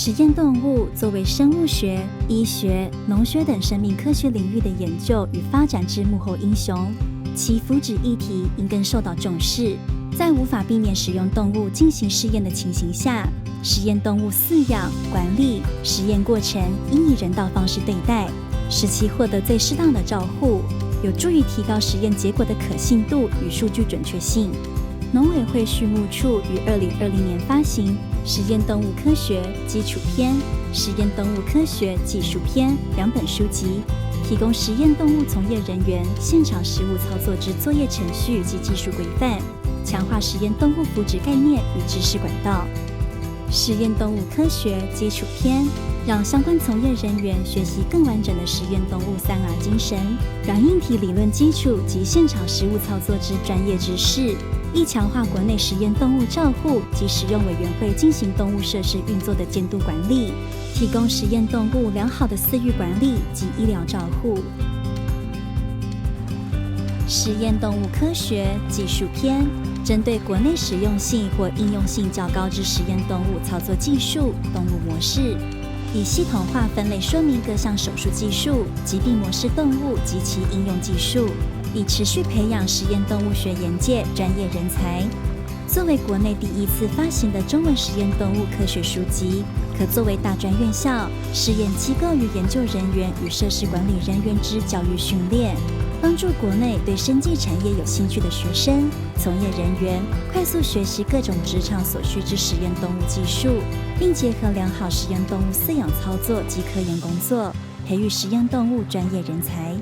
实验动物作为生物学、医学、农学等生命科学领域的研究与发展之幕后英雄，其福祉议题应更受到重视。在无法避免使用动物进行试验的情形下，实验动物饲养、管理、实验过程应以人道方式对待，使其获得最适当的照护，有助于提高实验结果的可信度与数据准确性。农委会畜牧处于2020年发行《实验动物科学基础篇》《实验动物科学技术篇》2本书籍，提供实验动物从业人员现场实务操作之作业程序及技术规范，强化实验动物福祉概念与知识管道。实验动物科学基础篇让相关从业人员学习更完整的实验动物3R 精神，让硬体理论基础及现场实务操作之专业知识，亦强化国内实验动物照护及使用委员会进行动物设施运作的监督管理，提供实验动物良好的饲育管理及医疗照护。实验动物科学技术篇针对国内实用性或应用性较高之实验动物操作技术、动物模式，以系统化分类说明各项手术技术、疾病模式动物及其应用技术，以持续培养实验动物学研界专业人才。作为国内第一次发行的中文实验动物科学书籍，可作为大专院校、试验机构与研究人员与设施管理人员之教育训练，帮助国内对生技产业有兴趣的学生、从业人员快速学习各种职场所需之实验动物技术，并结合良好实验动物饲养操作及科研工作，培育实验动物专业人才。